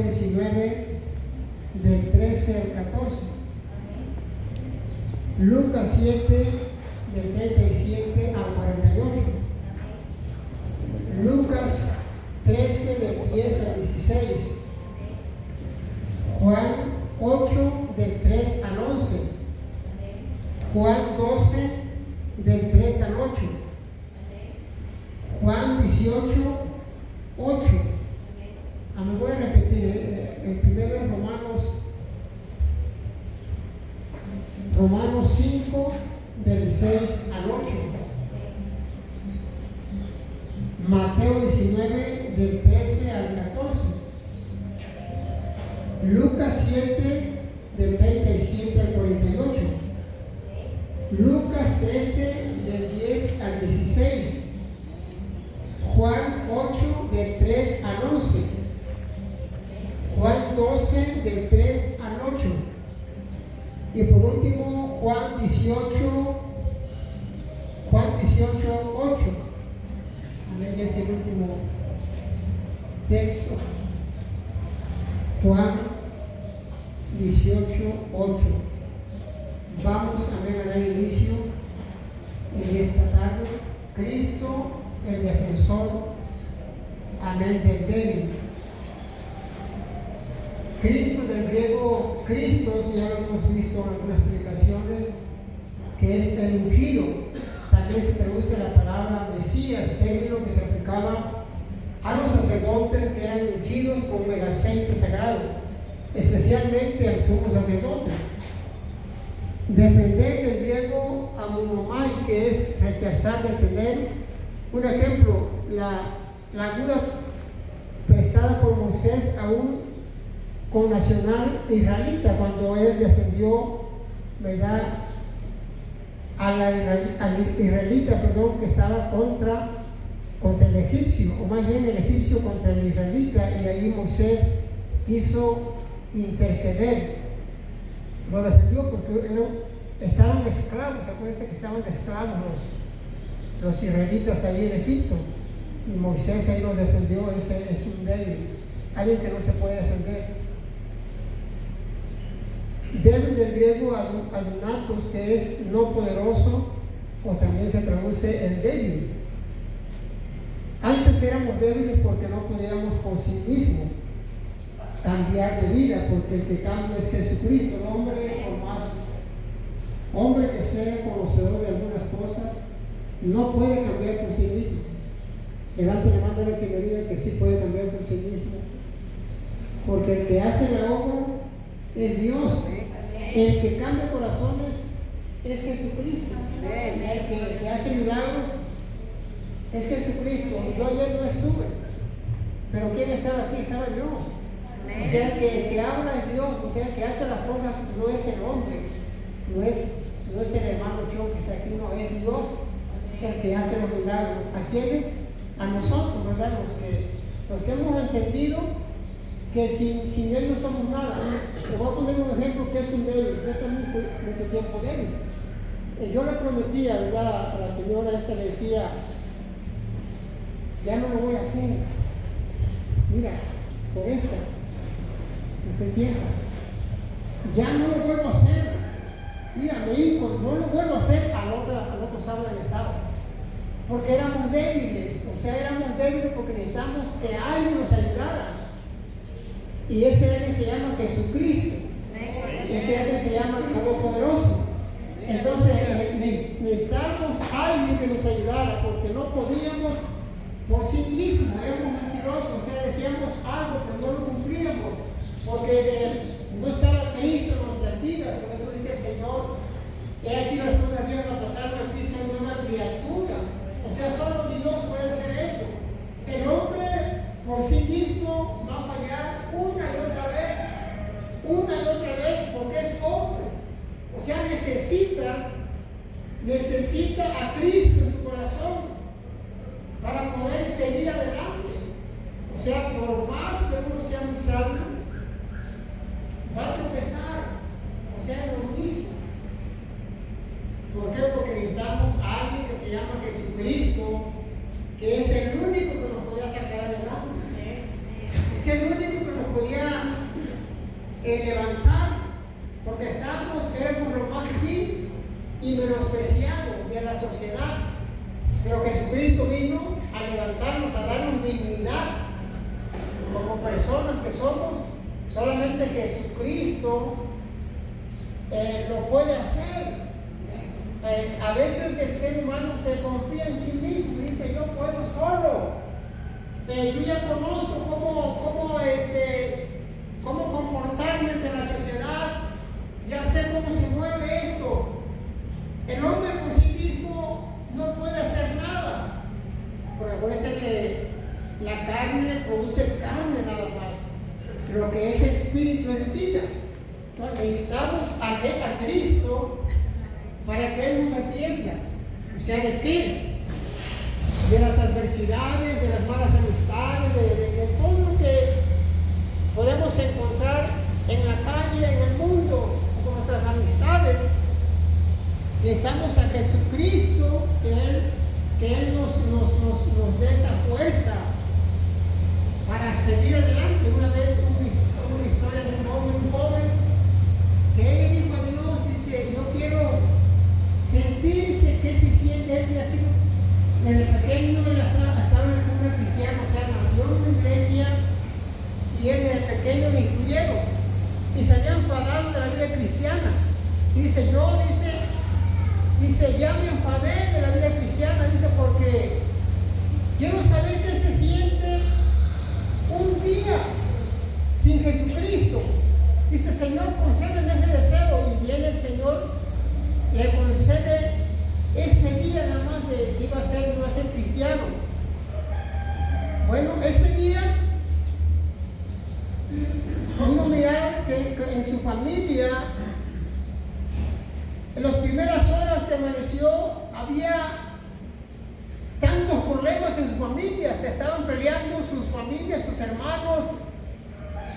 Mateo 19, del 13 al 14. Lucas 7, del 37 al 48. Lucas 13, del 10 al 16. Juan 8, del 3 al 11. Juan 12, del 3 al 8. Juan 18, 8. Me voy a repetir, el primero es Romanos 5, del 6 al 8. Mateo 19, del 13 al 14. Lucas 7, del 37 al 48. Lucas 13, del 10 al 16. Juan 8, del 3 al 11. Juan 12, del 3 al 8. Y por último, Juan 18, 8. Amén, es el último texto. Juan 18, 8. Vamos, amén, a dar inicio en esta tarde. Cristo, el defensor, amén, del débil. Cristo, del griego Christos, ya lo hemos visto en algunas predicaciones, que es el ungido. También se traduce la palabra Mesías, término que se aplicaba a los sacerdotes que eran ungidos con el aceite sagrado, especialmente al sumo sacerdote. Depender del griego amunomai, que es rechazar, detener. Un ejemplo, la ayuda prestada por Moisés a un connacional israelita cuando él defendió, ¿verdad?, al israelita, que estaba contra el egipcio, o más bien el egipcio contra el israelita, y ahí Moisés quiso interceder. Lo defendió porque estaban esclavos. Acuérdense que estaban esclavos los israelitas ahí en Egipto, y Moisés ahí los defendió. Ese es un débil, alguien que no se puede defender. Débil del griego adunatos, que es no poderoso, o también se traduce el débil. Antes éramos débiles porque no podíamos por sí mismos cambiar de vida, porque el que cambia es Jesucristo. El hombre, por más hombre que sea conocedor de algunas cosas, no puede cambiar por sí mismo. Delante le manda la que me diga que sí puede cambiar por sí mismo, porque el que hace la obra es Dios. El que cambia corazones es Jesucristo. El que hace milagros es Jesucristo. Yo ayer no estuve, pero ¿quién estaba aquí? Estaba Dios. O sea, el que habla es Dios. O sea, el que hace las cosas no es el hombre, no es el hermano Chon que está aquí, no, es Dios el que hace los milagros. ¿A quiénes? A nosotros, ¿verdad? Los que hemos entendido que sin Él no somos nada. Le voy a poner un ejemplo que es un débil. Yo también fui mucho tiempo débil. Yo le prometía, ¿verdad?, a la señora esta, le decía, ya no lo voy a hacer. Mira, por esta, me tiempo. Ya no lo vuelvo a hacer. Mira, mi hijo, no lo vuelvo a hacer al otro sábado del estado. Porque éramos débiles. O sea, éramos débiles porque necesitamos que alguien nos ayudara. Y ese alguien se llama Jesucristo. Ese alguien se llama Todopoderoso. Entonces necesitamos a alguien que nos ayudara, porque no podíamos por sí mismos, éramos mentirosos. O sea, decíamos algo pero no lo cumplíamos, porque no estaba Cristo en nuestras vidas. Por eso dice el Señor, que aquí las cosas vienen a pasar, pero aquí son una criatura. O sea, solo Dios puede hacer eso. El hombre por sí mismo va a fallar una y otra vez, porque es hombre. O sea, necesita a Cristo en su corazón para poder seguir adelante. O sea, por más que uno sea muy sabio, va a tropezar. O sea, es lo mismo. ¿Por qué? Porque necesitamos a alguien que se llama Jesucristo, que es el único que nos podía sacar adelante. Es el único que nos podía que levantar, porque éramos lo más vil y menospreciado de la sociedad. Pero Jesucristo vino a levantarnos, a darnos dignidad como personas que somos. Solamente Jesucristo lo puede hacer. A veces el ser humano se confía en sí mismo y dice: yo puedo solo. Yo ya conozco cómo comportarme ante la sociedad, ya sé cómo se mueve esto. El hombre por sí mismo no puede hacer nada. Porque acuérdense que la carne produce carne nada más. Lo que es espíritu es vida. Entonces, necesitamos a Cristo para que Él nos defienda. O sea, ¿de qué? De las adversidades, de las malas amistades, de todo lo que podemos encontrar en la calle, en el mundo, con nuestras amistades. Necesitamos a Jesucristo, que Él nos dé esa fuerza para seguir adelante. Una vez una historia de un joven que él le dijo a Dios, dice: yo quiero sentirse que se siente. Él así, desde pequeño él estaba en una cristiana, o sea, nació en una iglesia y él desde pequeño le instruyeron y se había enfadado de la vida cristiana. Dice: ya me enfadé de la vida cristiana, dice, porque quiero saber qué se siente un día sin Jesucristo. Dice: Señor, concédeme ese deseo. Y viene el Señor, le concede ese día nada más de que iba a ser cristiano. Bueno, ese día uno mira que en su familia, en las primeras horas que amaneció, había tantos problemas en su familia. Se estaban peleando sus familias, sus hermanos,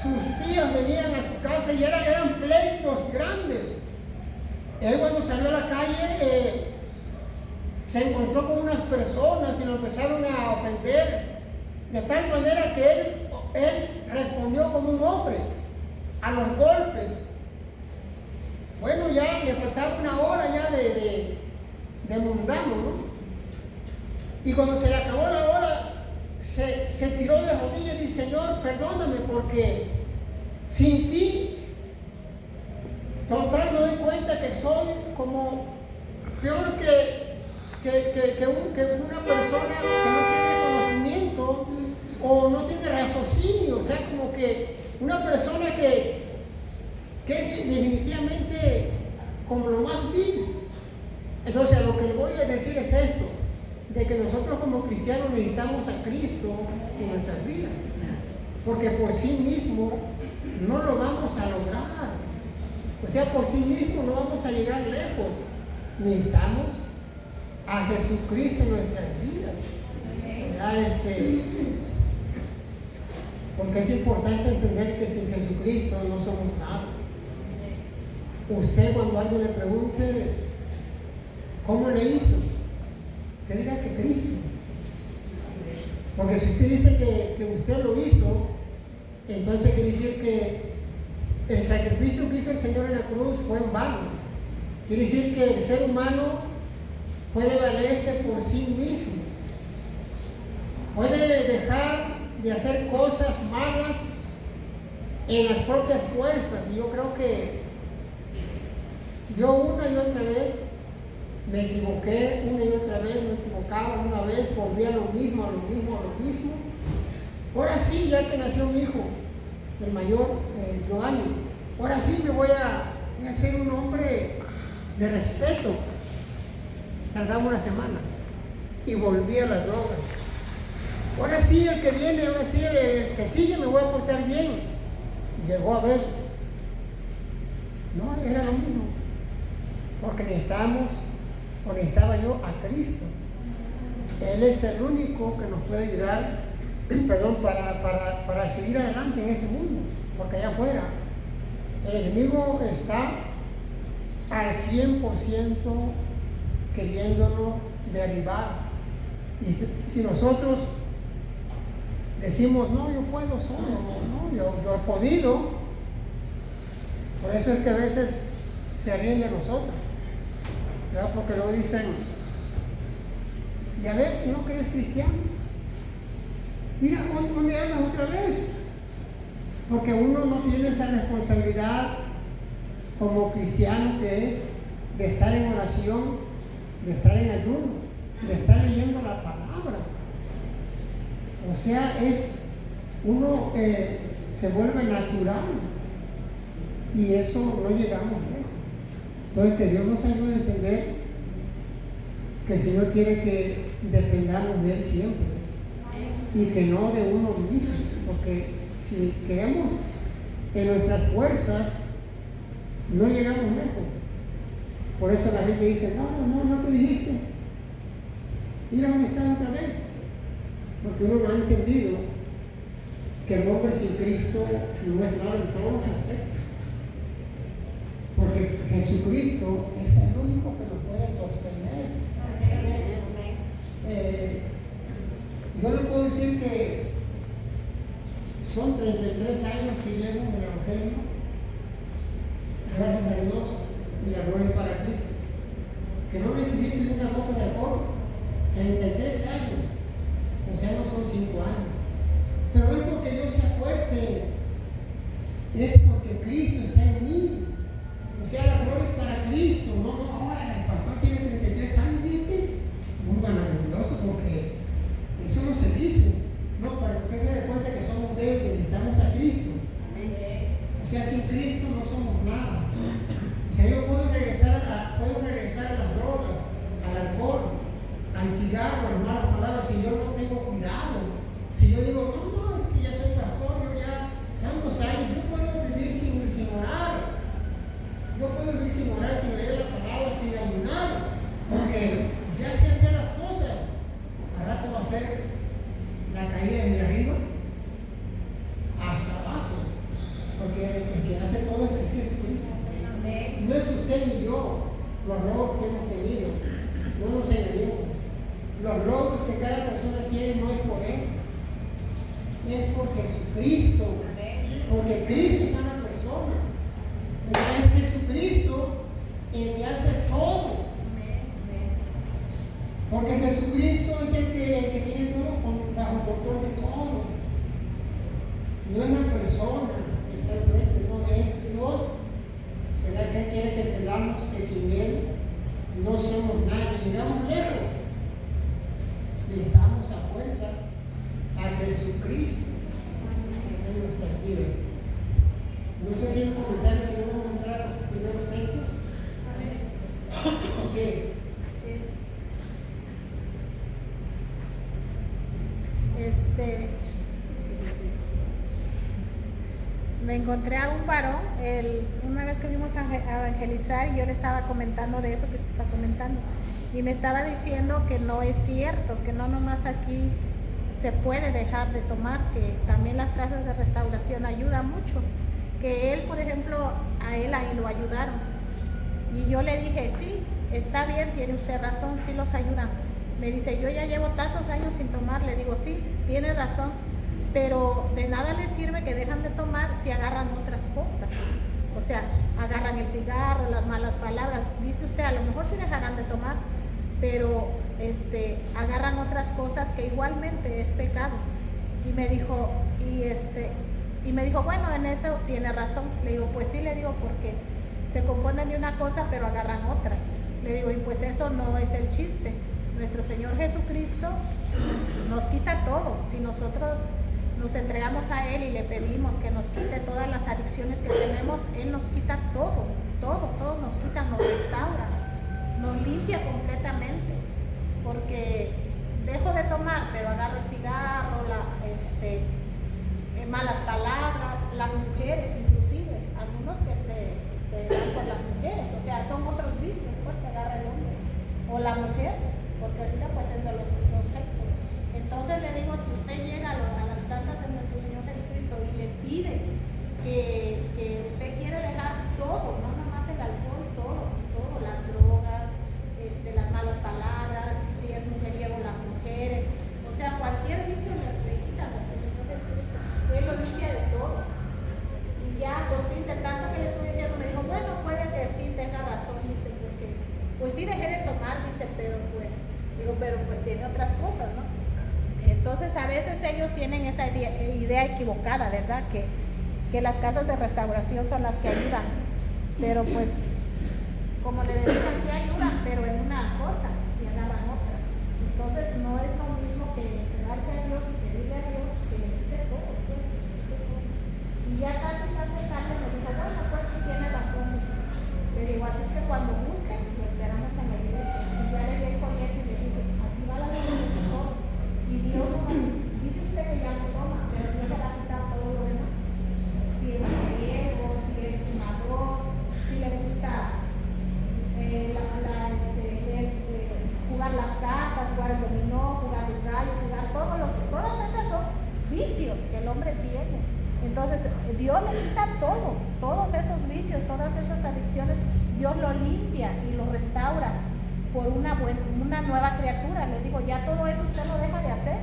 sus tías venían a su casa y eran pleitos grandes. Él, cuando salió a la calle, se encontró con unas personas y lo empezaron a ofender, de tal manera que él respondió como un hombre a los golpes. Bueno, ya le faltaba una hora ya de mundano, ¿no? Y cuando se le acabó la hora, se tiró de rodillas y dice: Señor, perdóname, porque sin ti, total, me doy cuenta que soy como peor que una persona que no tiene conocimiento o no tiene raciocinio. O sea, como que una persona que es definitivamente como lo más vil. Entonces, lo que le voy a decir es esto: de que nosotros como cristianos necesitamos a Cristo en nuestras vidas, porque por sí mismo no lo vamos a lograr. O sea, por sí mismo no vamos a llegar lejos. Necesitamos a Jesucristo en nuestras vidas. Porque es importante entender que sin Jesucristo no somos nada. Usted, cuando alguien le pregunte cómo le hizo, usted diga que Cristo. Porque si usted dice que usted lo hizo, entonces quiere decir que el sacrificio que hizo el Señor en la cruz fue en vano. Quiere decir que el ser humano puede valerse por sí mismo, puede dejar de hacer cosas malas en las propias fuerzas. Y yo creo que yo una y otra vez me equivoqué, una y otra vez me equivocaba, una vez volví a lo mismo. Ahora sí, ya que nació mi hijo, el mayor, Giovanni, ahora sí me voy a ser un hombre de respeto. Tardamos una semana y volví a las drogas. Ahora sí, el que viene, ahora sí, el que sigue, me voy a portar bien. Llegó a ver. No, era lo mismo. Porque necesitaba yo a Cristo. Él es el único que nos puede ayudar, para seguir adelante en este mundo. Porque allá afuera el enemigo está al 100% queriéndolo derribar. Y si nosotros decimos: no, yo puedo solo, no, yo he podido, Por eso es que a veces se ríen de nosotros, ¿verdad? Porque luego dicen, ya ves, si no que eres cristiano, mira, ¿dónde andas otra vez? Porque uno no tiene esa responsabilidad como cristiano que es de estar en oración, de estar en ayuno, de estar leyendo la palabra. O sea, uno se vuelve natural y eso no llegamos lejos. Entonces, que Dios nos ayude a entender que el Señor quiere que dependamos de Él siempre y que no de uno mismo, porque si queremos en nuestras fuerzas, no llegamos lejos. Por eso la gente dice, no te dijiste, mira dónde está otra vez. Porque uno no ha entendido que el hombre sin Cristo no es nada en todos los aspectos. Porque Jesucristo es el único que lo puede sostener. Yo le puedo decir que son 33 años que llevo en el Evangelio, gracias a Dios y la gloria para Cristo, que no recibí ninguna gota de alcohol, 33 años, o sea, no son 5 años, pero no es porque yo sea fuerte, es porque Cristo está en mí, o sea, la gloria es para Cristo, no, el pastor tiene 33 años, ¿viste? Muy maravilloso, porque eso no se dice, no, para que usted se dé cuenta que somos débiles, necesitamos a Cristo. O sea, sin Cristo no somos nada. O sea, yo puedo regresar a las drogas, al alcohol, al cigarro, a las malas palabras, si yo no tengo cuidado. Si yo digo, no, es que ya soy pastor, yo ya tantos años, yo puedo vivir sin orar. Yo puedo vivir sin orar, sin leer la palabra, sin ayunar, porque ya sé hacer las cosas. Al rato va a ser la caída desde arriba hasta abajo, porque el que hace todo es Jesucristo. No es usted ni yo los logros que hemos tenido, no nos engañemos. Los logros que cada persona tiene no es por él, es por Jesucristo, porque Cristo es una persona, es Jesucristo el que hace todo, porque Jesucristo es el que tiene todo bajo control de todo. No es una persona que está enfrente, no es Dios. ¿Será que Él quiere que entendamos que sin Él no somos nada? Llegamos lejos. Necesitamos a fuerza a Jesucristo en nuestras vidas. No sé si hay un comentario, si no vamos a entrar a los primeros textos. Sí. Me encontré a un varón una vez que fuimos a evangelizar, y yo le estaba comentando de eso que usted está comentando, y me estaba diciendo que no es cierto, que no nomás aquí se puede dejar de tomar, que también las casas de restauración ayudan mucho, que él, por ejemplo, a él ahí lo ayudaron, y yo le dije, sí, está bien, tiene usted razón, sí los ayudan. Me dice, yo ya llevo tantos años sin tomar. Le digo, sí, tiene razón, pero de nada les sirve que dejan de tomar si agarran otras cosas. O sea, agarran el cigarro, las malas palabras. Dice usted, a lo mejor sí dejarán de tomar, pero agarran otras cosas que igualmente es pecado. Y me dijo, bueno, en eso tiene razón. Le digo, pues sí, le digo, porque se componen de una cosa, pero agarran otra. Le digo, y pues eso no es el chiste. Nuestro Señor Jesucristo nos quita todo. Si nosotros nos entregamos a Él y le pedimos que nos quite todas las adicciones que tenemos, Él nos quita todo nos quita, nos restaura, nos limpia completamente. Porque dejo de tomar, pero agarro el cigarro, malas palabras, las mujeres inclusive, algunos que se dan por las mujeres, o sea, son otros vicios pues que agarra el hombre, o la mujer, porque ahorita pues es de los sexos. Entonces le digo, si usted llega a las plantas de nuestro Señor Jesucristo y le pide que usted quiere dejar todo, no nomás el alcohol, todo, las drogas, las malas palabras, si es mujeriego, las mujeres, o sea, cualquier vicio le quita a nuestro Señor Jesucristo. Él lo limpia de todo. idea equivocada, ¿verdad? Que las casas de restauración son las que ayudan, pero pues, como le decía, sí ayudan, pero en una cosa y agarran otra. Entonces no es lo mismo que entregarse a Dios y pedirle a Dios que le quite todo, pues, que le quite todo. Y ya tanto me dijo, bueno, pues sí tiene razón. Le digo, así es que cuando guste, lo esperamos en la iglesia. Y ya le di el folleto y le dije, aquí va la luz de todo. Y Dios no, dice usted que ya lo toma, pero Dios le va a quitar todo lo demás. Si es griego, si es fumador, si le gusta jugar las cartas, jugar el dominó, jugar los rayos, jugar todos esos son vicios que el hombre tiene. Entonces Dios le quita todo, todos esos vicios, todas esas adicciones, Dios lo limpia y lo restaura por una nueva criatura. Le digo, ya todo eso usted lo deja de hacer,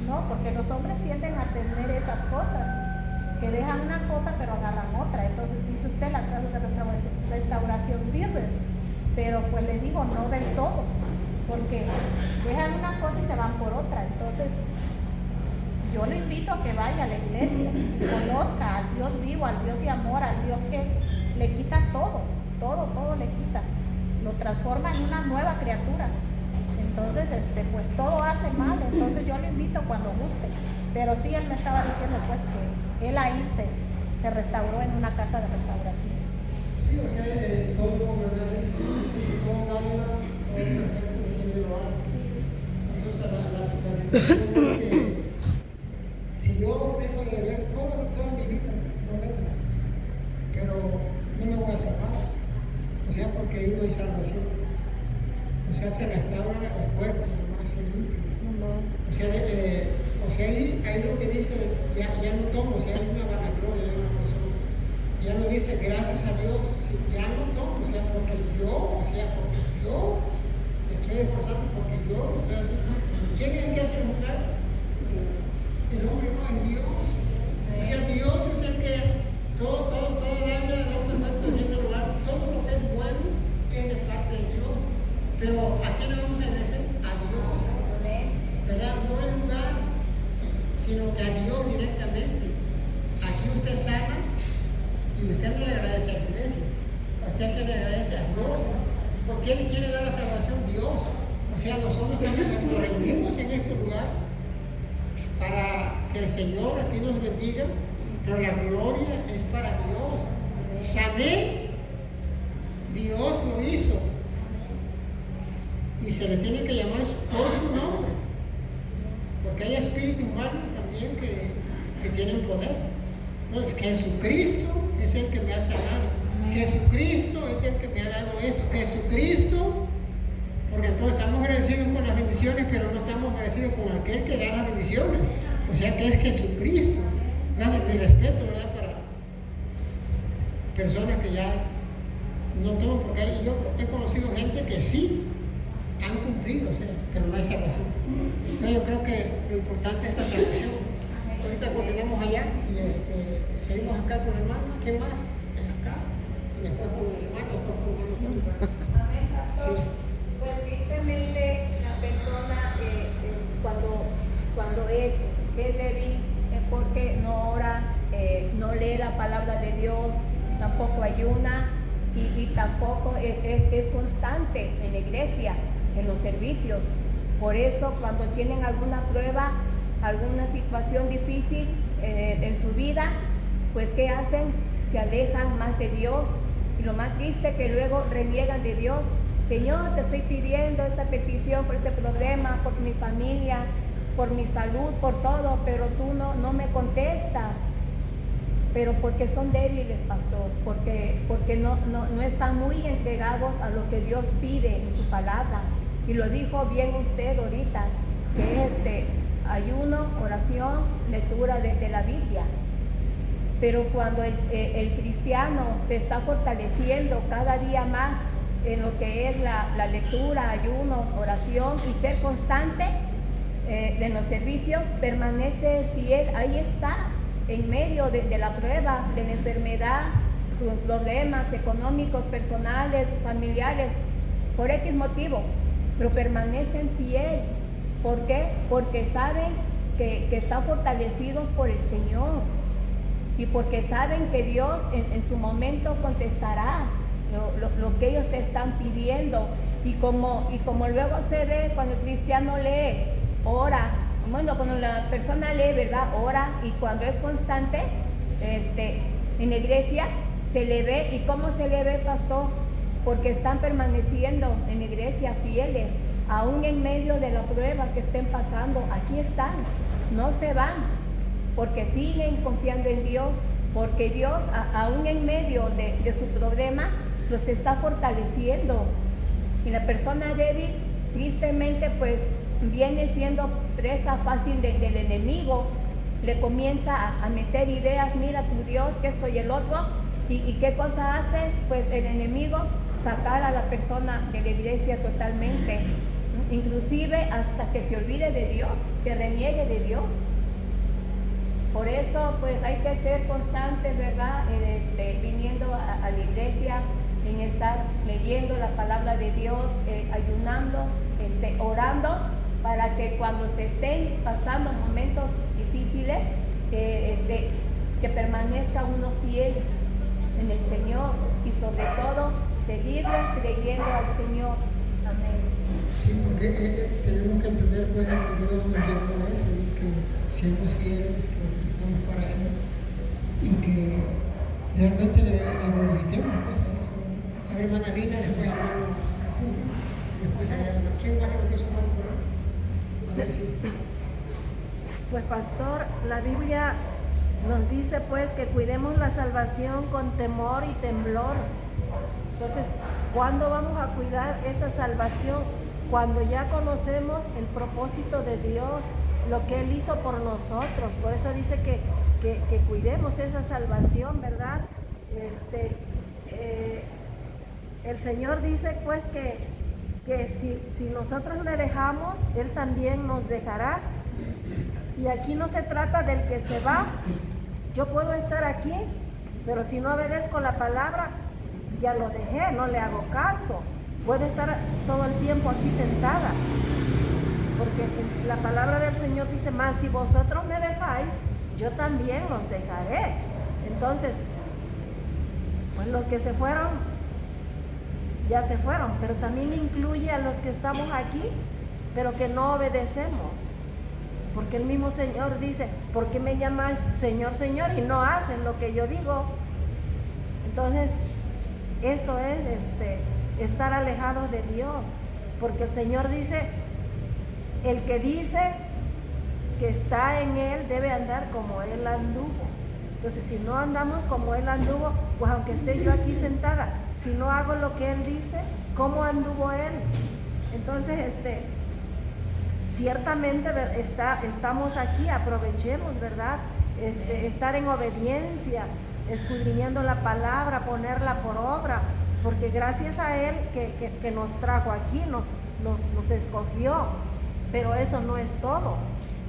¿no? Porque los hombres tienden a tener esas cosas, que dejan una cosa pero agarran otra. Entonces dice usted, las casas de restauración sirven, pero pues le digo, no del todo, porque dejan una cosa y se van por otra. Entonces yo le invito a que vaya a la iglesia y conozca al Dios vivo, al Dios de amor, al Dios que le quita todo le quita, lo transforma en una nueva criatura. Entonces pues todo hace mal. Entonces yo le invito cuando guste, pero sí, él me estaba diciendo pues que él ahí se restauró en una casa de restauración. Sí, o sea, todo, ¿verdad? Todo dádiva, perfecto, recibe lo hago. Entonces, la situación es que si yo dejo de ver toda mi vida, pero no me voy a salvar, o sea, porque ahí no hay salvación. O sea, se restaura el cuerpo, no se limpia. O sea, ahí lo que dice, ya no tomo, o sea, hay una vanagloria de una persona. Ya no dice gracias a Dios, ya no tomo, o sea, porque yo estoy esforzando, porque yo lo estoy haciendo. ¿Quién es el que hace el milagro? El hombre, no, es Dios. O sea, Dios es el que todo daña, da un perfecto haciendo lugar, todo lo que es bueno es de parte de Dios. Pero ¿a quién le vamos a agradecer? A Dios, ¿verdad? No el lugar, sino que a Dios directamente. Aquí usted sana y usted no le agradece a la iglesia, usted que le agradece a Dios. ¿Por qué le quiere dar la salvación? Dios. O sea, nosotros nos reunimos en este lugar para que el Señor aquí nos bendiga, pero la gloria es para Dios. Sané, Dios lo hizo y se le tiene que llamar por su nombre, porque hay espíritus humanos también que tienen poder. Entonces, Jesucristo es el que me ha sanado, Jesucristo es el que me ha dado esto, Jesucristo, porque entonces estamos agradecidos con las bendiciones, pero no estamos agradecidos con aquel que da las bendiciones, o sea que es Jesucristo. Entonces, mi respeto, ¿verdad?, para personas que ya no toman, porque yo he conocido gente que sí han cumplido, o sea, pero no hay salvación. Entonces yo creo que lo importante es la salvación. Ahorita continuamos allá y seguimos acá con el hermano. ¿Quién más? Acá. Y después con el hermano, después con el hermano. Amén, pastor. Sí. Pues tristemente la persona cuando es débil es porque no ora, no lee la palabra de Dios, tampoco ayuna y tampoco es constante en la iglesia, en los servicios. Por eso cuando tienen alguna prueba, alguna situación difícil en su vida, pues ¿qué hacen? Se alejan más de Dios, y lo más triste es que luego reniegan de Dios. Señor, te estoy pidiendo esta petición por este problema, por mi familia, por mi salud, por todo, pero tú no me contestas. Pero porque son débiles, pastor, porque no están muy entregados a lo que Dios pide en su palabra. Y lo dijo bien usted ahorita, que es ayuno, oración, lectura de la Biblia. Pero cuando el cristiano se está fortaleciendo cada día más en lo que es la lectura, ayuno, oración y ser constante en los servicios, permanece fiel, ahí está, en medio de la prueba, de la enfermedad, problemas económicos, personales, familiares, por X motivo, pero permanecen fiel. ¿Por qué? Porque saben que están fortalecidos por el Señor y porque saben que Dios en su momento contestará lo que ellos están pidiendo. Y como luego se ve cuando el cristiano lee, ora, bueno, cuando la persona lee, ¿verdad? Ora, y cuando es constante en la iglesia, se le ve. ¿Y cómo se le ve, pastor? Porque están permaneciendo en la iglesia fieles, aún en medio de la prueba que estén pasando. Aquí están, no se van, porque siguen confiando en Dios, porque Dios, aún en medio de su problema, los está fortaleciendo. Y la persona débil, tristemente, pues viene siendo presa fácil del enemigo. Le comienza a meter ideas, mira tu Dios, que esto y el otro. ¿Y qué cosa hace? Pues el enemigo, sacar a la persona de la iglesia totalmente, inclusive hasta que se olvide de Dios, que reniegue de Dios. Por eso pues hay que ser constantes, ¿verdad? Viniendo a la iglesia, en estar leyendo la palabra de Dios, ayunando, orando, para que cuando se estén pasando momentos difíciles, que permanezca uno fiel en el Señor y sobre todo seguirle creyendo al Señor. Amén. Sí, porque tenemos que entender pues que Dios nos dio eso y que seamos fieles, que vamos para Él y que realmente le glorifiquemos pues a eso. A ver, hermana Lina, después hermano Julio, después allá, ¿quién va a repetir su mano por ahí? A ver si... Pues pastor, la Biblia nos dice pues que cuidemos la salvación con temor y temblor. Entonces, ¿cuándo vamos a cuidar esa salvación? Cuando ya conocemos el propósito de Dios, lo que Él hizo por nosotros. Por eso dice que cuidemos esa salvación, ¿verdad? El Señor dice pues que si nosotros le dejamos, Él también nos dejará. Y aquí no se trata del que se va. Yo puedo estar aquí, pero si no obedezco la palabra, ya lo dejé, no le hago caso. Puedo estar todo el tiempo aquí sentada, porque la palabra del Señor dice, más si vosotros me dejáis, yo también los dejaré. Entonces, pues los que se fueron, ya se fueron, pero también incluye a los que estamos aquí, pero que no obedecemos. Porque el mismo Señor dice, ¿por qué me llamáis Señor, Señor? Y no hacen lo que yo digo. Entonces, eso es estar alejados de Dios. Porque el Señor dice, el que dice que está en Él debe andar como Él anduvo. Entonces, si no andamos como Él anduvo, pues aunque esté yo aquí sentada, si no hago lo que Él dice, ¿cómo anduvo Él? Entonces, ciertamente estamos aquí, aprovechemos, ¿verdad? Estar en obediencia, escudriñando la palabra, ponerla por obra, porque gracias a Él que nos trajo aquí, nos escogió, pero eso no es todo.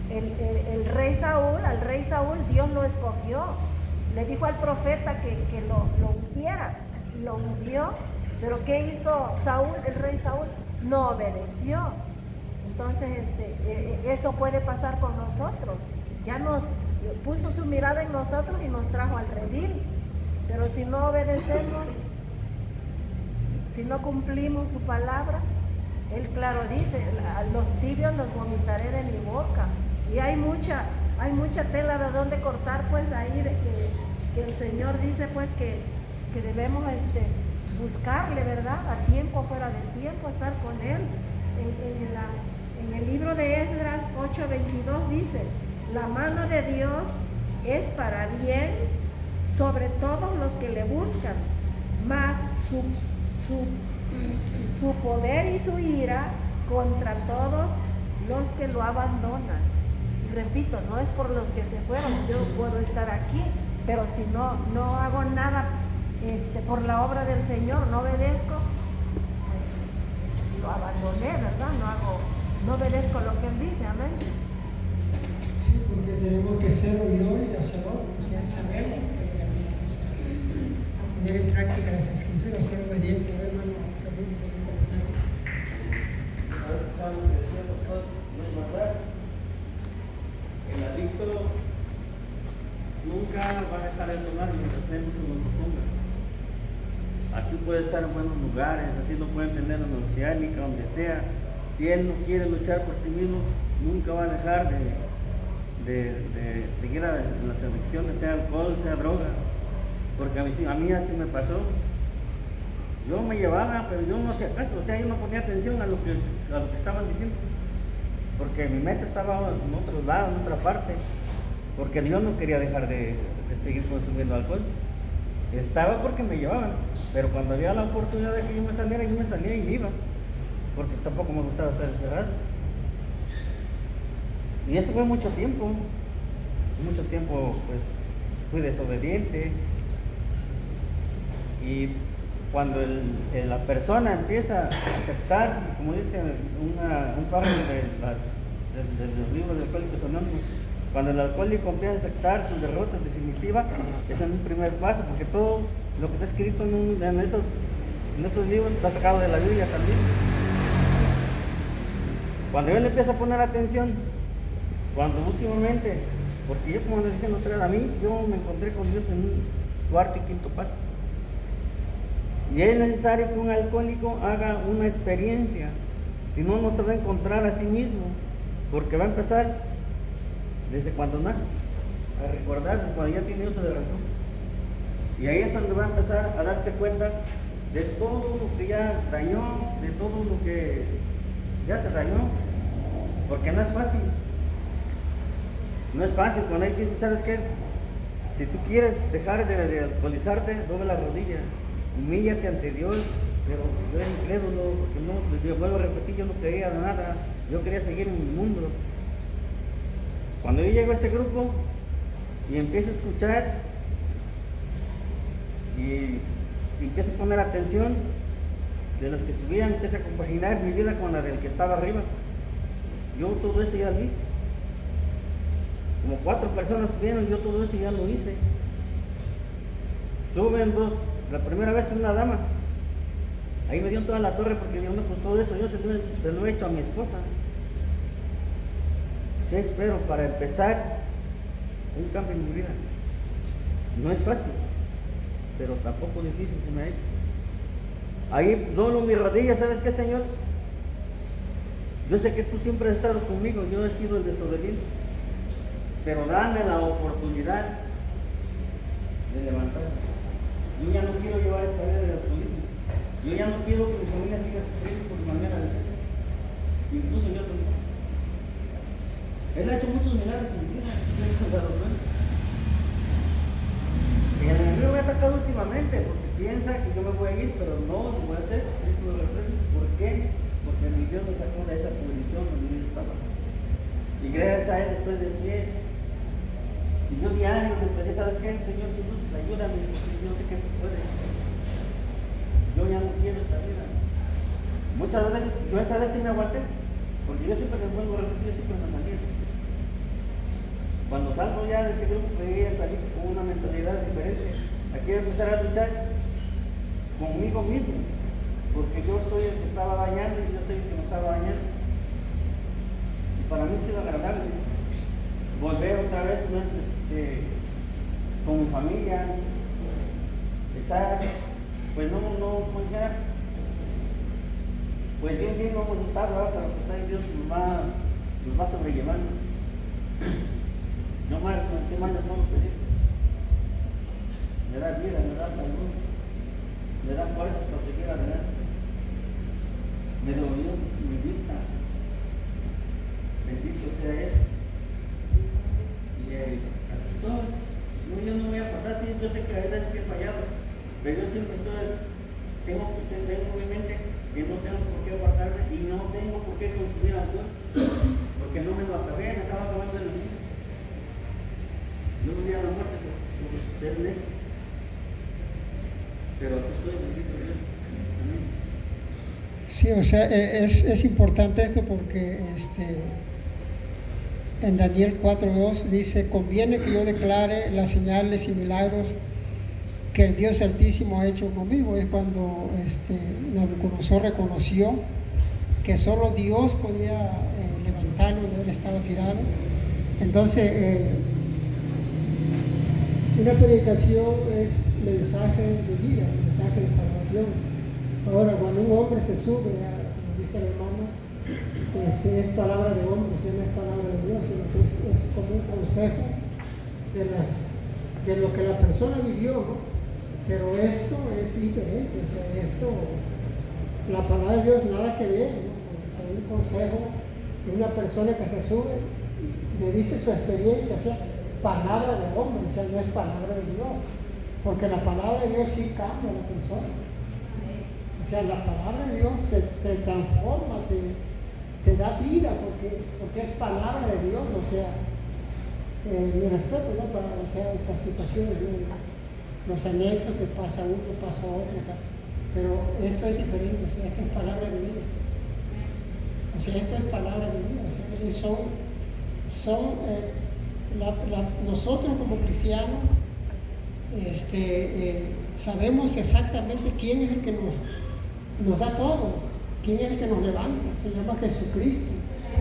Al rey Saúl, Dios lo escogió, le dijo al profeta que lo ungiera, lo ungió, pero ¿qué hizo Saúl, el rey Saúl? No obedeció. Entonces, eso puede pasar con nosotros. Ya nos puso su mirada en nosotros y nos trajo al redil. Pero si no obedecemos, si no cumplimos su palabra, Él claro dice, a los tibios los vomitaré de mi boca. Y hay mucha tela de donde cortar, pues ahí que el Señor dice pues que debemos buscarle, ¿verdad? A tiempo, fuera de tiempo, estar con Él. En el libro de Esdras 8:22 dice, la mano de Dios es para bien sobre todos los que le buscan, mas su poder y su ira contra todos los que lo abandonan. Y repito, no es por los que se fueron, yo puedo estar aquí, pero si no hago nada por la obra del Señor, no obedezco, lo abandoné, ¿verdad? No obedezco lo que Él dice, amén. Sí, porque tenemos que ser oidores y hacedores, o sea, saber a poner en práctica las escrituras, ser obedientes, hermano. nunca va a dejar de tomar mientras Él no se lo proponga. Así puede estar en buenos lugares, así lo pueden tener en la oceánica, donde sea. Si Él no quiere luchar por sí mismo, nunca va a dejar de seguir en las adicciones, sea alcohol, sea droga. Porque a mí así me pasó. Yo me llevaba, pero yo no hacía caso, o sea, yo no ponía atención a lo que estaban diciendo. Porque mi mente estaba en otro lado, en otra parte. Porque yo no quería dejar de seguir consumiendo alcohol. Estaba porque me llevaban, pero cuando había la oportunidad de que yo me salía y me iba. Porque tampoco me gustaba estar encerrado. Y eso fue mucho tiempo. Mucho tiempo, pues, fui desobediente. Y cuando la persona empieza a aceptar, como dice un párrafo de los libros de Alcohólicos Anónimos, cuando el alcohólico empieza a aceptar su derrota definitiva, ese es un primer paso, porque todo lo que está escrito en esos libros está sacado de la Biblia también. Cuando yo le empiezo a poner atención, cuando últimamente, porque yo, como les dije la otra vez, a mí, yo me encontré con Dios en un cuarto y quinto paso. Y es necesario que un alcohólico haga una experiencia, si no, no se va a encontrar a sí mismo, porque va a empezar desde cuando nace, a recordar cuando ya tiene uso de razón. Y ahí es donde va a empezar a darse cuenta de todo lo que ya dañó, de todo lo que ya se dañó, porque no es fácil. No es fácil cuando hay que decir, ¿sabes qué? Si tú quieres dejar de alcoholizarte, doble la rodilla, humíllate ante Dios. Pero yo era incrédulo, porque no, yo vuelvo a repetir, yo no creía de nada, yo quería seguir en mi mundo. Cuando yo llego a ese grupo y empiezo a escuchar y empiezo a poner atención de los que subían, empiezo a compaginar mi vida con la del que estaba arriba. Yo todo eso ya lo hice. Como 4 personas subieron, yo todo eso ya lo hice. Suben 2, la primera vez una dama. Ahí me dio toda la torre porque yo no, pues todo eso yo se lo he hecho a mi esposa. ¿Qué espero para empezar un cambio en mi vida? No es fácil, pero tampoco difícil se me ha hecho. Ahí doblo mi rodilla, ¿sabes qué, Señor? Yo sé que tú siempre has estado conmigo, yo he sido el desobediente, pero dame la oportunidad de levantarme. Yo ya no quiero llevar esta vida de alcoholismo. Yo ya no quiero que mi familia siga sufriendo por mi manera de ser. Incluso yo también. Él ha hecho muchos milagros en mi vida. Y el enemigo me ha atacado últimamente porque piensa que yo me voy a ir, pero no lo voy a hacer. Cristo lo reprende. ¿Por qué? Porque mi Dios me sacó de esa posición donde yo estaba. Y gracias a Él estoy de pie. Y yo diario le pedí, ¿sabes qué? Señor Jesús, ayúdame, yo sé que tú puedes. Yo ya no quiero esta vida. Muchas veces, yo esa vez sí me aguanté, porque yo siempre que vuelvo a repetir, yo siempre me salía. Cuando salgo ya de ese grupo, quería salir con una mentalidad diferente. Aquí voy a empezar a luchar conmigo mismo, porque yo soy el que estaba dañando y yo soy el que me estaba dañando. Y para mí ha sido agradable volver otra vez con mi familia, estar, pues pues bien vamos a estar, ¿verdad? Pero pues ahí Dios nos va sobrellevando. No más, ¿qué más le puedo pedir? Me da vida, me da salud, me da fuerzas para seguir adelante. Me dolió mi vista, bendito sea Él. Y aquí estoy. Yo no voy a faltar, sí, yo sé que hay veces que he fallado, pero yo siempre tengo en mi mente que no tengo por qué apartarme y no tengo por qué consumir alcohol, porque no me lo acabé, me estaba acabando el vida. No me voy a la muerte por ser necio, pero aquí estoy, bendito Dios. Amén. Sí, o sea, es importante esto porque en Daniel 4:2 dice: conviene que yo declare las señales y milagros que el Dios Altísimo ha hecho conmigo. Es cuando Nabucodonosor reconoció que solo Dios podía levantarlo de donde él estaba tirado. Entonces Una predicación es mensaje de vida, mensaje de salvación. Ahora, cuando un hombre se sube, como dice el hermano, es palabra de hombre, no es palabra de Dios, sino que es como un consejo de lo que la persona vivió, ¿no? Pero esto es diferente, o sea, la palabra de Dios nada que ver, ¿no? Con un consejo de una persona que se sube, le dice su experiencia, o sea, palabra de hombre, o sea, no es palabra de Dios, porque la palabra de Dios sí cambia a la persona. O sea, la palabra de Dios te transforma, te da vida, porque es palabra de Dios, o sea, mi respeto, ¿no? Para estas situaciones, ¿no? Los anécdotas que pasa uno, pasa otro, pero esto es diferente, o sea, esto es palabra de vida. O sea, esto es palabra de vida, o sea, nosotros como cristianos sabemos exactamente quién es el que nos da todo, quién es el que nos levanta, se llama Jesucristo.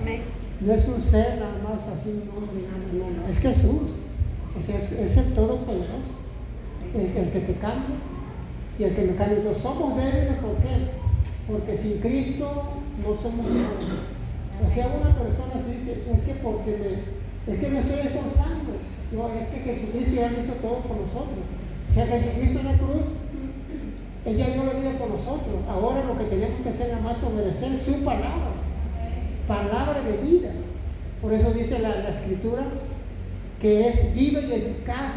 Amén. No es un ser nada más así, no, es Jesús, o sea, es el Todopoderoso, el que te cambia y el que me cambia. Entonces, somos débiles, ¿por qué? Porque sin Cristo no somos nada. O sea, una persona se dice, es que me estoy esforzando. No, es que Jesucristo ya lo hizo todo por nosotros. O sea, Jesucristo en la cruz, ella dio la vida por nosotros. Ahora lo que tenemos que hacer nada más es obedecer su palabra. Palabra de vida. Por eso dice la Escritura que es viva y eficaz,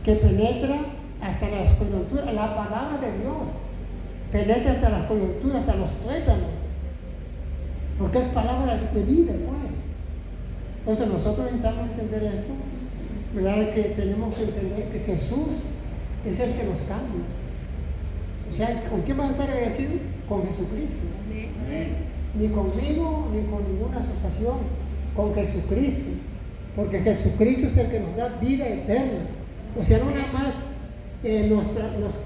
que penetra hasta las coyunturas. La palabra de Dios penetra hasta las coyunturas, hasta los tuétanos, porque es palabra de vida, pues. Entonces nosotros necesitamos entender esto, ¿verdad? Que tenemos que entender que Jesús es el que nos cambia. O sea, ¿con quién vas a estar agradecido? Con Jesucristo. Ni conmigo, ni con ninguna asociación, con Jesucristo. Porque Jesucristo es el que nos da vida eterna. O sea, no nada más nos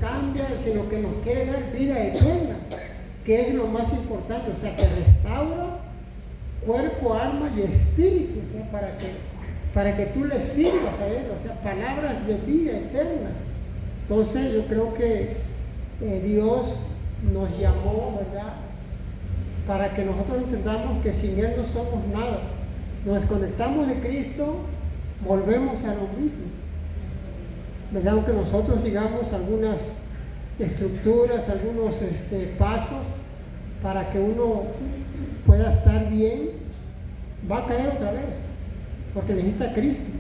cambia, sino que nos quiere dar vida eterna, que es lo más importante. O sea, que restaura cuerpo, alma y espíritu, o sea, para que tú le sirvas a Él, o sea, palabras de vida eterna. Entonces, yo creo que Dios nos llamó, ¿verdad?, para que nosotros entendamos que sin Él no somos nada. Nos desconectamos de Cristo, volvemos a lo mismo, ¿verdad? Aunque nosotros sigamos algunas estructuras, algunos pasos para que uno pueda estar bien, va a caer otra vez, porque necesita a Cristo.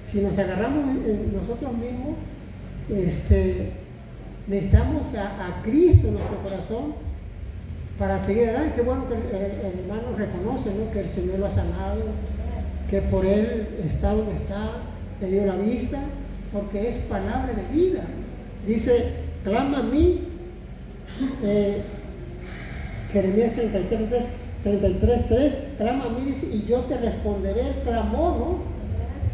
Si nos agarramos nosotros mismos, necesitamos a Cristo en nuestro corazón para seguir adelante. Qué bueno que el hermano reconoce, ¿no?, que el Señor lo ha sanado, que por Él está donde está, le dio la vista, porque es palabra de vida. Dice, clama a mí, Jeremías 33:3, clama a mí, dice, y yo te responderé. Clamó, ¿no?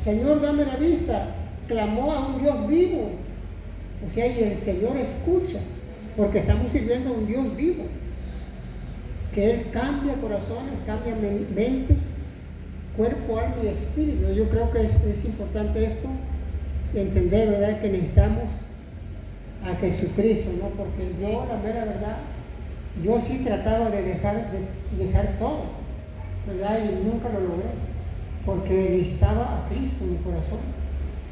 Señor, dame la vista. Clamó a un Dios vivo. O sea, y el Señor escucha, porque estamos sirviendo a un Dios vivo, que Él cambia corazones, cambia mente, cuerpo, alma y espíritu. Yo creo que es importante esto, entender, ¿verdad?, que necesitamos a Jesucristo, ¿no? Porque yo, la mera verdad, yo sí trataba de dejar todo, ¿verdad? Y nunca lo logré, porque necesitaba a Cristo en mi corazón.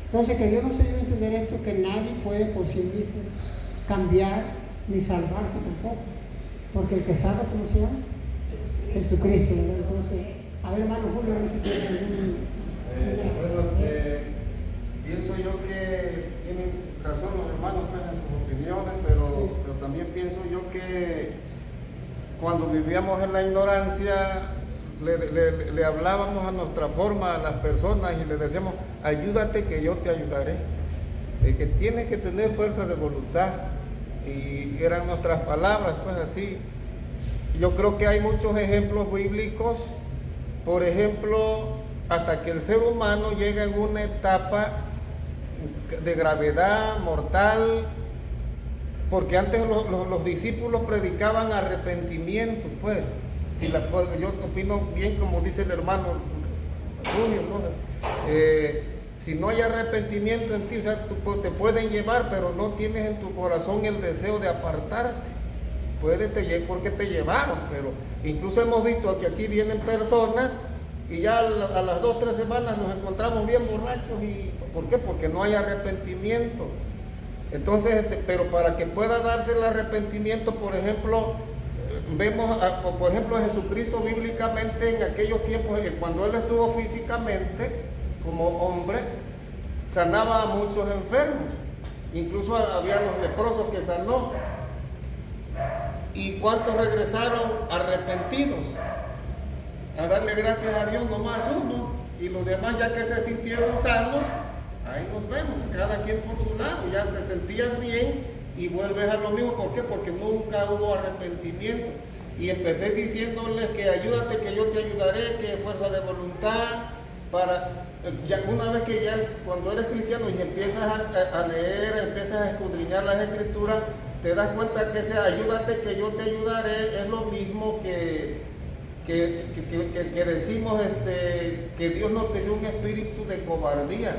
Entonces, que Dios nos ayude a entender esto, que nadie puede por sí mismo cambiar ni salvarse tampoco, porque el que salva, ¿cómo se llama? Jesucristo, ¿verdad? Entonces, a ver, hermano Julio, a ver si tiene algún... Pienso yo que tienen razón los hermanos en sus opiniones, pero también pienso yo que cuando vivíamos en la ignorancia le hablábamos a nuestra forma a las personas y les decíamos, ayúdate que yo te ayudaré, que tienes que tener fuerza de voluntad, y eran nuestras palabras, pues así. Yo creo que hay muchos ejemplos bíblicos, por ejemplo, hasta que el ser humano llega en una etapa de gravedad mortal, porque antes los discípulos predicaban arrepentimiento, pues. Yo opino bien como dice el hermano Julio, ¿no? Si no hay arrepentimiento en ti, o sea, te pueden llevar, pero no tienes en tu corazón el deseo de apartarte. Porque te llevaron, pero incluso hemos visto que aquí vienen personas y ya a las 2 o 3 semanas nos encontramos bien borrachos. ¿Y por qué? Porque no hay arrepentimiento. Entonces, pero para que pueda darse el arrepentimiento, por ejemplo, vemos, por ejemplo, a Jesucristo bíblicamente en aquellos tiempos, cuando Él estuvo físicamente como hombre, sanaba a muchos enfermos. Incluso había los leprosos que sanó. ¿Y cuántos regresaron arrepentidos? A darle gracias a Dios, nomás uno. Y los demás, ya que se sintieron sanos, ahí nos vemos, cada quien por su lado. Ya te sentías bien y vuelves a lo mismo. ¿Por qué? Porque nunca hubo arrepentimiento. Y empecé diciéndoles que ayúdate, que yo te ayudaré, que fuerza de voluntad. Ya una vez que ya cuando eres cristiano y empiezas a leer, empiezas a escudriñar las escrituras, te das cuenta que ese ayúdate, que yo te ayudaré, es lo mismo que decimos que Dios no te dio un espíritu de cobardía,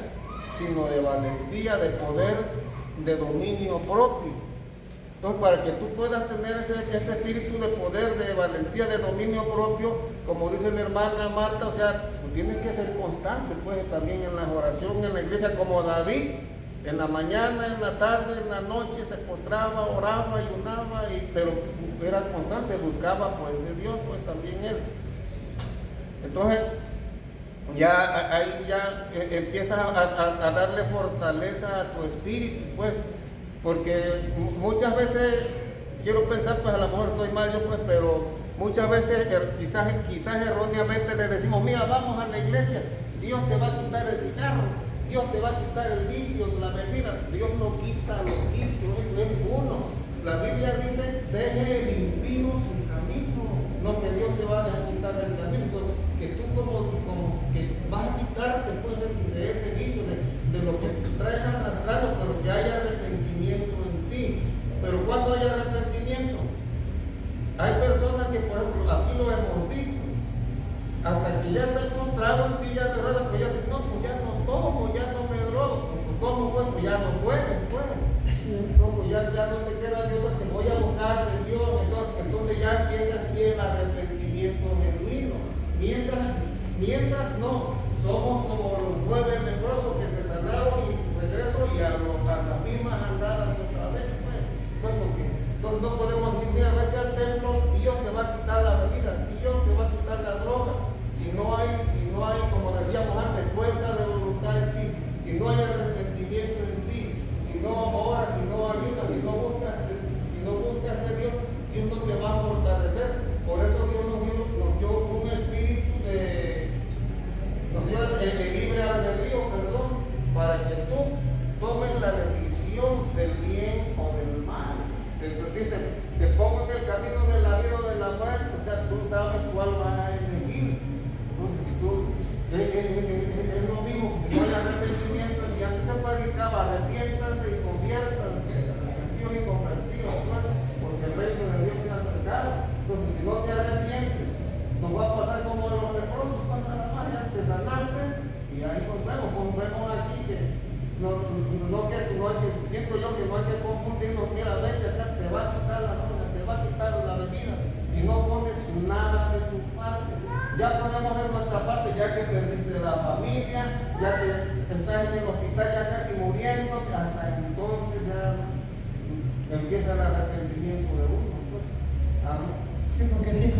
sino de valentía, de poder, de dominio propio. Entonces, para que tú puedas tener ese espíritu de poder, de valentía, de dominio propio, como dice la hermana Marta, o sea, tú tienes que ser constante, pues, también en la oración, en la iglesia, como David. En la mañana, en la tarde, en la noche se postraba, oraba, ayunaba, pero era constante, buscaba pues de Dios, pues también él. Entonces, ya ahí ya empiezas a darle fortaleza a tu espíritu, pues, porque muchas veces, quiero pensar, pues a lo mejor estoy mal yo, pues, pero muchas veces quizás erróneamente le decimos, mira, vamos a la iglesia, Dios te va a quitar el cigarro. Dios te va a quitar el vicio, la bebida. Dios no quita los vicios, es uno. La Biblia dice, deje el impío su camino. No que Dios te va a dejar quitar el camino, sino que tú como que vas a quitarte pues, de ese vicio, de lo que te traes arrastrando, pero que haya arrepentimiento en ti. Pero cuando hay arrepentimiento, hay personas que, por ejemplo, aquí lo hemos visto, hasta que ya está postrado en silla de ruedas, pues ya dice, no, pues ya no tomo, ya no me drogo. Pues ¿cómo pues? Pues ya no puedes, pues. No, pues ya no te queda de otra, te voy a buscar de Dios. Entonces ya empieza aquí el arrepentimiento genuino. Mientras no, somos como los 9 leprosos que se sanaron y regreso y a las mismas andadas otra vez, pues. Porque entonces no podemos decir, mira, vete al templo, Dios te va a quitar la bebida, Dios te va a quitar la droga. Si no hay, como decíamos antes, fuerza de voluntad en ti, si no hay arrepentimiento en ti, si no oras, si no ayudas, si no buscas de Dios, Dios no te va a fortalecer. Por eso Dios nos dio un espíritu nos dio el libre albedrío, para que tú tomes la decisión del bien o del mal. Te pongo en el camino de la vida o de la muerte, o sea, tú sabes cuál vas a elegir. Entonces, si tú, es lo mismo, si no hay arrepentimiento, y antes se predicaba, arrepiéntanse y conviértanse, arrepentidos y convertidos, porque el reino de Dios se ha acercado. Entonces, si no te arrepientes, nos va a pasar como los leprosos, pues nada más, ya te sanaste, y ahí nos vemos, como vemos aquí que siento yo que no hay que confundirnos, mira, vete acá, te va a quitar la droga, te va a quitar la bebida, si no pones nada de tu parte. Ya ponemos en nuestra parte, ya que perdiste la familia, ya que estás en el hospital ya casi muriendo, hasta entonces ya empieza el arrepentimiento de uno. Pues. Amén. Sí, porque sí.